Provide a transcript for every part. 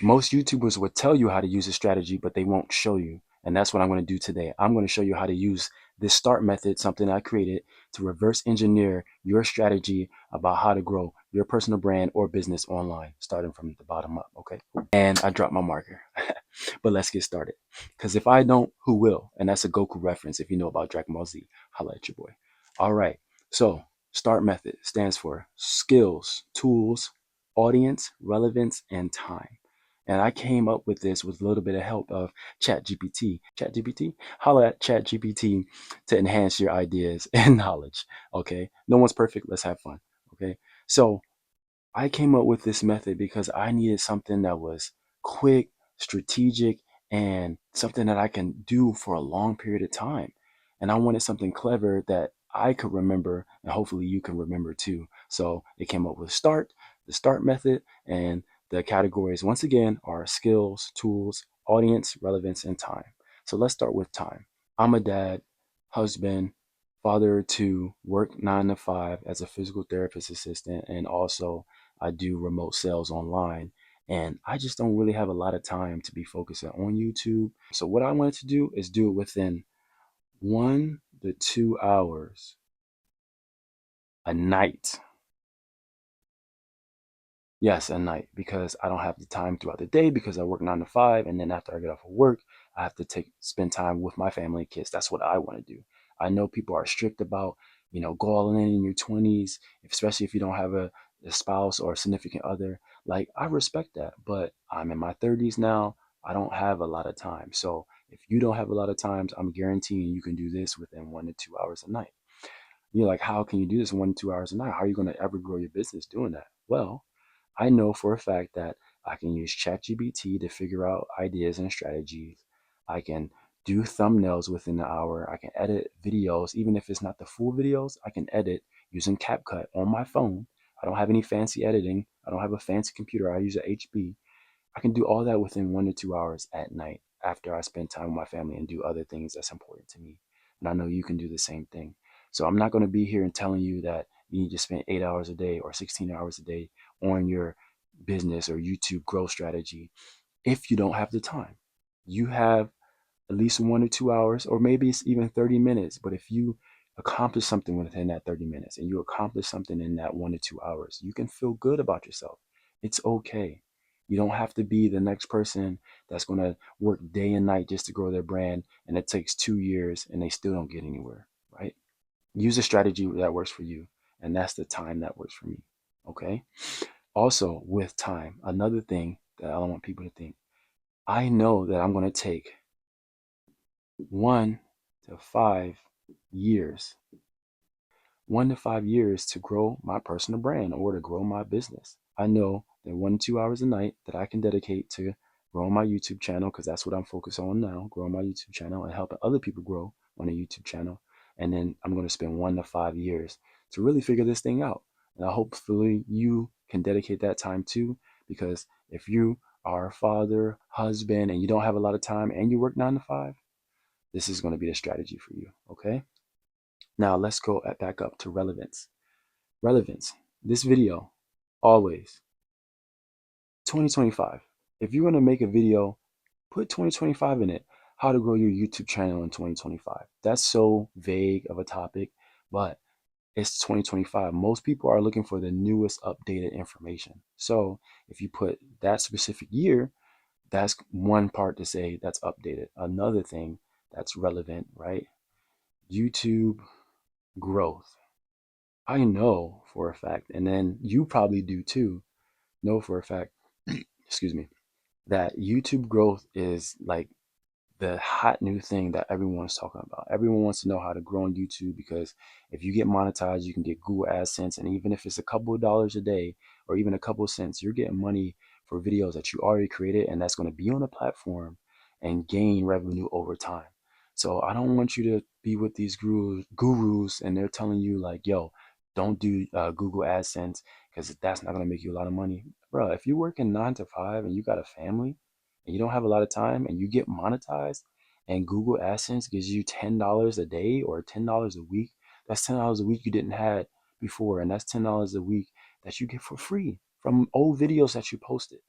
Most YouTubers will tell you how to use a strategy, but they won't show you. And that's what I'm going to do today. I'm going to show you how to use this START method, something I created to reverse engineer your strategy about how to grow your personal brand or business online, starting from the bottom up. Okay. And I dropped my marker, but let's get started. Because if I don't, who will? And that's a Goku reference. If you know about Dragon Ball Z, holla at your boy. All right. So START method stands for skills, tools, audience, relevance, and time. And I came up with this with a little bit of help of ChatGPT. ChatGPT? Holla at ChatGPT to enhance your ideas and knowledge. Okay. No one's perfect. Let's have fun. Okay. So I came up with this method because I needed something that was quick, strategic, and something that I can do for a long period of time. And I wanted something clever that I could remember, and hopefully you can remember too. So it came up with START, the START method, and the categories once again are skills, tools, audience, relevance, and time. So let's start with time. I'm a dad, husband, father to work 9 to 5 as a physical therapist assistant, and also I do remote sales online. And I just don't really have a lot of time to be focusing on YouTube. So what I wanted to do is do it within 1 to 2 hours a night. Yes, at night, because I don't have the time throughout the day because I work 9 to 5, and then after I get off of work, I have to spend time with my family and kids. That's what I want to do. I know people are strict about, go all in your 20s, especially if you don't have a spouse or a significant other. Like, I respect that, but I'm in my 30s now. I don't have a lot of time. So if you don't have a lot of times, I'm guaranteeing you can do this within 1 to 2 hours a night. You're like, how can you do this in 1 to 2 hours a night? How are you going to ever grow your business doing that? Well, I know for a fact that I can use ChatGPT to figure out ideas and strategies. I can do thumbnails within an hour. I can edit videos, even if it's not the full videos, I can edit using CapCut on my phone. I don't have any fancy editing. I don't have a fancy computer. I use an HP. I can do all that within 1 to 2 hours at night after I spend time with my family and do other things that's important to me. And I know you can do the same thing. So I'm not going to be here and telling you that you need to spend 8 hours a day or 16 hours a day on your business or YouTube growth strategy if you don't have the time. You have at least 1 or 2 hours, or maybe it's even 30 minutes. But if you accomplish something within that 30 minutes and you accomplish something in that 1 to 2 hours, you can feel good about yourself. It's okay. You don't have to be the next person that's going to work day and night just to grow their brand, and it takes 2 years and they still don't get anywhere, right? Use a strategy that works for you, and that's the time that works for me. Okay. Also, with time, another thing that I don't want people to think, I know that I'm going to take 1 to 5 years, 1 to 5 years to grow my personal brand or to grow my business. I know that 1 to 2 hours a night that I can dedicate to growing my YouTube channel, because that's what I'm focused on now, growing my YouTube channel and helping other people grow on a YouTube channel. And then I'm going to spend 1 to 5 years to really figure this thing out. And I hopefully you can dedicate that time too, because if you are a father, husband, and you don't have a lot of time and you work 9 to 5, this is going to be the strategy for you. Okay. Now let's go back up to relevance. Relevance. This video, always 2025. If you're going to make a video, put 2025 in it. How to grow your YouTube channel in 2025. That's so vague of a topic, but it's 2025. Most people are looking for the newest updated information. So if you put that specific year, that's one part to say that's updated. Another thing that's relevant, right? YouTube growth. I know for a fact, and then you probably do too, know for a fact, excuse me, that YouTube growth is like the hot new thing that everyone's talking about. Everyone wants to know how to grow on YouTube, because if you get monetized, you can get Google AdSense. And even if it's a couple of dollars a day or even a couple of cents, you're getting money for videos that you already created, and that's going to be on the platform and gain revenue over time. So I don't want you to be with these gurus and they're telling you like, yo, don't do Google AdSense because that's not going to make you a lot of money. Bro, if you're working 9 to 5 and you got a family and you don't have a lot of time and you get monetized and Google AdSense gives you $10 a day or $10 a week, that's $10 a week you didn't have before. And that's $10 a week that you get for free from old videos that you posted.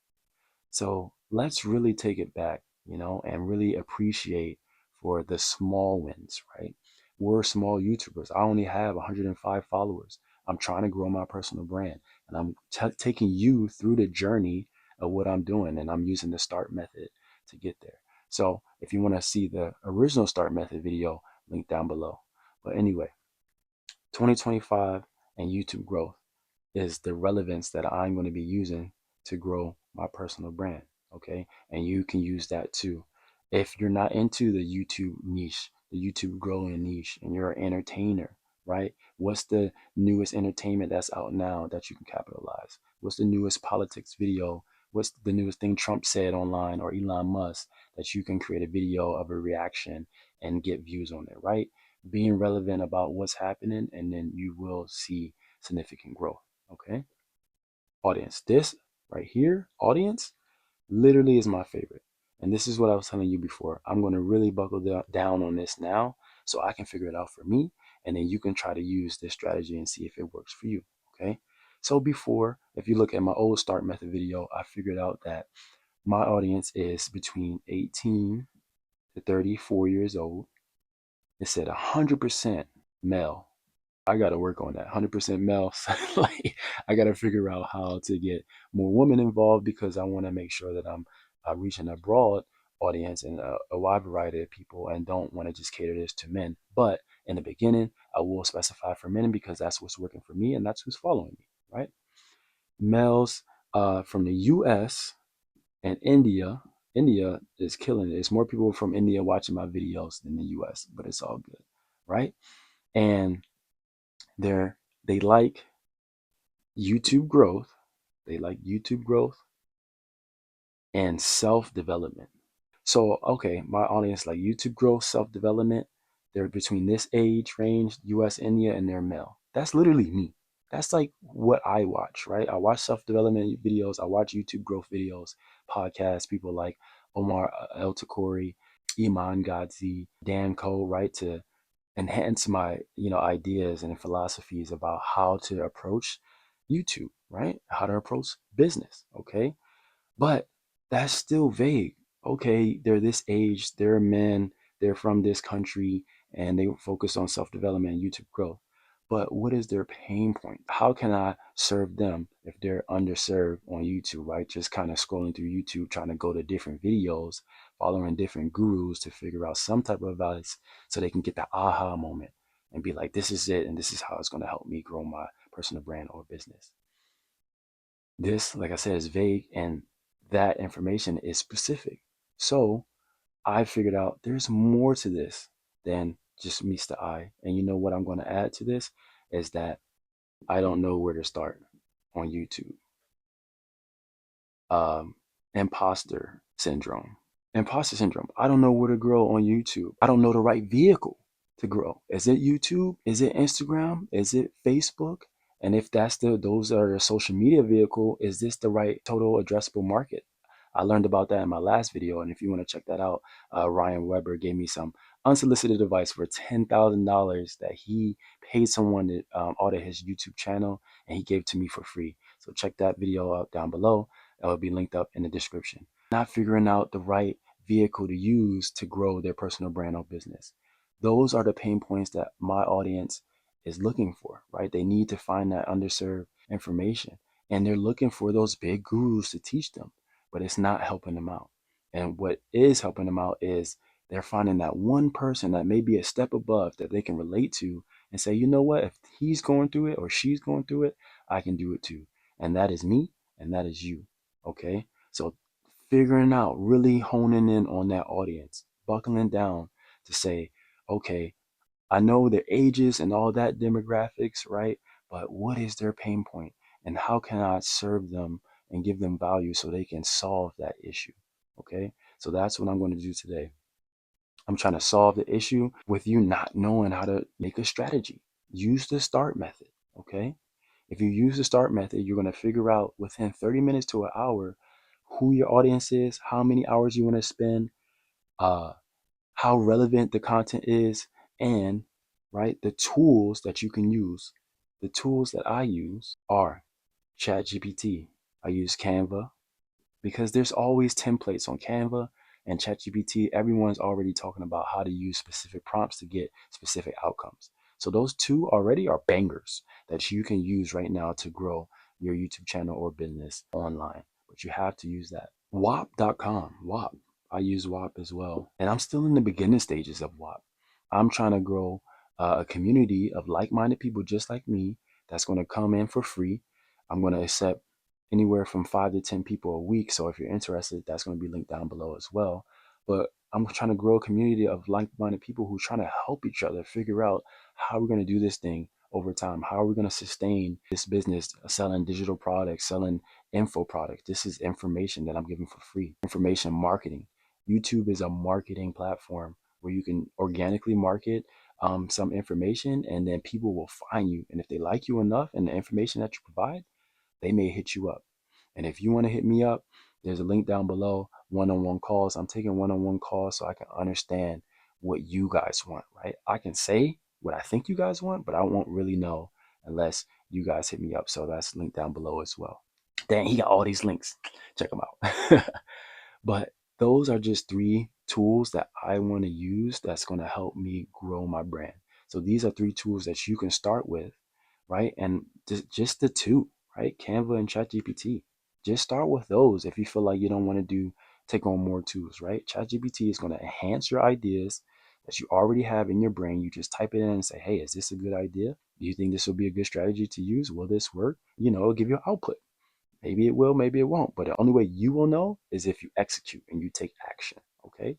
So let's really take it back, and really appreciate for the small wins, right? We're small YouTubers. I only have 105 followers. I'm trying to grow my personal brand, and I'm taking you through the journey of what I'm doing, and I'm using the start method to get there. So if you want to see the original start method video, link down below. But anyway, 2025 and YouTube growth is the relevance that I'm going to be using to grow my personal brand. Okay. And you can use that too. If you're not into the YouTube niche, the YouTube growing niche, and you're an entertainer, right? What's the newest entertainment that's out now that you can capitalize? What's the newest politics video? What's the newest thing Trump said online, or Elon Musk, that you can create a video of a reaction and get views on it, right? Being relevant about what's happening, and then you will see significant growth. Okay. Audience. This right here, audience, literally is my favorite. And this is what I was telling you before. I'm going to really buckle down on this now so I can figure it out for me. And then you can try to use this strategy and see if it works for you. Okay. So before, if you look at my old start method video, I figured out that my audience is between 18 to 34 years old. It said 100% male. I got to work on that. 100% male. Like, I got to figure out how to get more women involved, because I want to make sure that I'm reaching a broad audience and a wide variety of people, and don't want to just cater this to men. But in the beginning, I will specify for men, because that's what's working for me and that's who's following me, right? Males from the US and India. India is killing it. It's more people from India watching my videos than the US, but it's all good, right? And they're they like YouTube growth. They like YouTube growth and self development. So, okay, my audience like YouTube growth, self development. They're between this age range, US, India, and they're male. That's literally me. That's like what I watch, right? I watch self development videos. I watch YouTube growth videos, podcasts, people like Omar El Takori, Iman Godzi, Dan Cole, right? To enhance my ideas and philosophies about how to approach YouTube, right? How to approach business, okay? But that's still vague. Okay, they're this age, they're men, they're from this country, and they focus on self-development and YouTube growth. But what is their pain point? How can I serve them if they're underserved on YouTube, right? Just kind of scrolling through YouTube, trying to go to different videos, following different gurus to figure out some type of advice so they can get the aha moment and be like, this is it, and this is how it's going to help me grow my personal brand or business. This, like I said, is vague, and that information is specific. So I figured out there's more to this than just meets the eye. And you know what I'm going to add to this is that I don't know where to start on YouTube. Um, imposter syndrome. Imposter syndrome. I don't know where to grow on YouTube. I don't know the right vehicle to grow. Is it YouTube? Is it Instagram? Is it Facebook? And if those are the social media vehicle, is this the right total addressable market? I learned about that in my last video, and if you want to check that out, Ryan Weber gave me some unsolicited advice for $10,000 that he paid someone to audit his YouTube channel, and he gave to me for free. So check that video out down below. That will be linked up in the description. Not figuring out the right vehicle to use to grow their personal brand or business. Those are the pain points that my audience is looking for, right? They need to find that underserved information, and they're looking for those big gurus to teach them, but it's not helping them out. And what is helping them out is they're finding that one person that may be a step above that they can relate to and say, you know what, if he's going through it or she's going through it, I can do it too. And that is me, and that is you. Okay. So figuring out, really honing in on that audience, buckling down to say, okay, I know their ages and all that demographics, right? But what is their pain point, and how can I serve them and give them value so they can solve that issue? Okay. So that's what I'm going to do today. I'm trying to solve the issue with you not knowing how to make a strategy. Use the start method. Okay. If you use the start method, you're going to figure out within 30 minutes to an hour who your audience is, how many hours you want to spend, uh, how relevant the content is, and right, the tools that you can use. The tools that I use are ChatGPT. I use Canva. because there's always templates on Canva and ChatGPT. Everyone's already talking about how to use specific prompts to get specific outcomes. So those two already are bangers that you can use right now to grow your YouTube channel or business online. But you have to use that. WAP.com. WAP. I use WAP as well. And I'm still in the beginning stages of WAP. I'm trying to grow a community of like-minded people just like me that's going to come in for free. I'm going to accept anywhere from 5 to 10 people a week. So if you're interested, that's going to be linked down below as well. But I'm trying to grow a community of like-minded people who are trying to help each other figure out how we're going to do this thing over time. How are we going to sustain this business, selling digital products, selling info products? This is information that I'm giving for free. Information marketing. YouTube is a marketing platform where you can organically market some information, and then people will find you. And if they like you enough and the information that you provide, they may hit you up. And if you want to hit me up, there's a link down below, one-on-one calls. I'm taking one-on-one calls so I can understand what you guys want, right? I can say what I think you guys want, but I won't really know unless you guys hit me up. So that's linked down below as well. Dang, he got all these links. Check them out. But those are just 3 tools that I want to use that's going to help me grow my brand. So these are 3 tools that you can start with, right? And just the two, right? Canva and ChatGPT. Just start with those if you feel like you don't want to take on more tools, right? ChatGPT is going to enhance your ideas that you already have in your brain. You just type it in and say, hey, is this a good idea? Do you think this will be a good strategy to use? Will this work? It'll give you output. Maybe it will, maybe it won't. But the only way you will know is if you execute and you take action. Okay.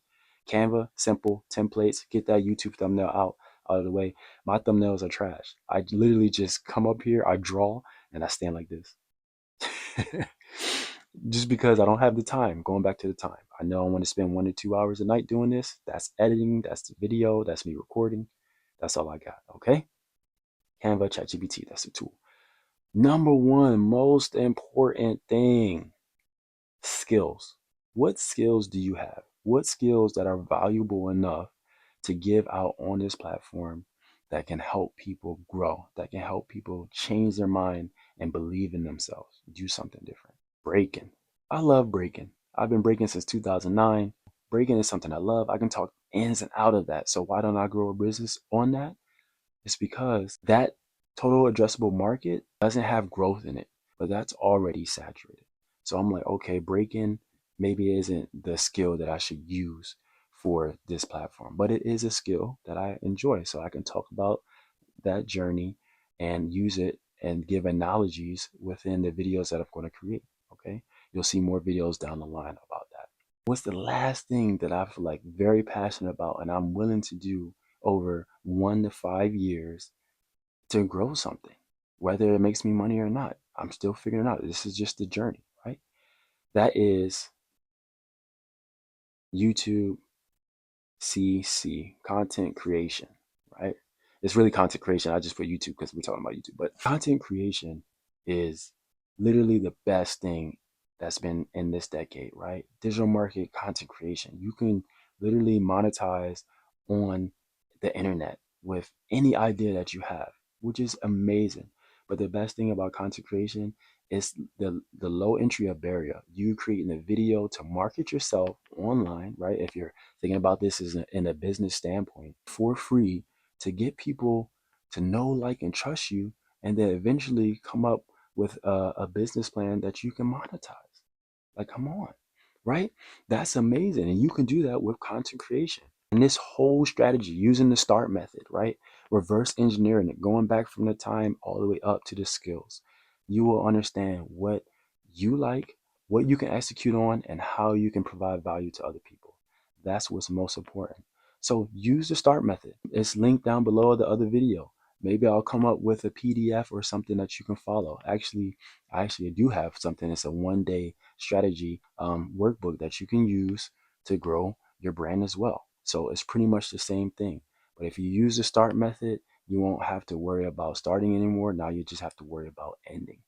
Canva, simple templates. Get that YouTube thumbnail out of the way. My thumbnails are trash. I literally just come up here, I draw, and I stand like this. Just because I don't have the time. Going back to the time. I know I want to spend 1 to 2 hours a night doing this. That's editing, that's the video, that's me recording. That's all I got. Okay. Canva, ChatGPT, that's the tool. Number one, most important thing, skills. What skills do you have? What skills that are valuable enough to give out on this platform that can help people grow, that can help people change their mind and believe in themselves, do something different? Breaking. I love breaking. I've been breaking since 2009. Breaking is something I love. I can talk ins and out of that. So why don't I grow a business on that? It's because that total addressable market doesn't have growth in it, but that's already saturated. So I'm like, okay, break-in maybe isn't the skill that I should use for this platform, but it is a skill that I enjoy. So I can talk about that journey and use it and give analogies within the videos that I'm going to create. Okay. You'll see more videos down the line about that. What's the last thing that I feel like very passionate about and I'm willing to do over 1 to 5 years to grow something, whether it makes me money or not? I'm still figuring it out. This is just the journey, right? That is YouTube CC, content creation, right? It's really content creation. I just put YouTube because we're talking about YouTube, but content creation is literally the best thing that's been in this decade, right? Digital market content creation. You can literally monetize on the internet with any idea that you have, which is amazing. But the best thing about content creation is the low entry of barrier. You creating a video to market yourself online, right? If you're thinking about this as in a business standpoint, for free, to get people to know, like, and trust you, and then eventually come up with a business plan that you can monetize. Like, come on, right? That's amazing. And you can do that with content creation. And this whole strategy using the START method, right? Reverse engineering it, going back from the time all the way up to the skills. You will understand what you like, what you can execute on, and how you can provide value to other people. That's what's most important. So use the START method. It's linked down below the other video. Maybe I'll come up with a PDF or something that you can follow. I actually do have something. It's a 1-day strategy workbook that you can use to grow your brand as well. So it's pretty much the same thing. But if you use the START method, you won't have to worry about starting anymore. Now you just have to worry about ending.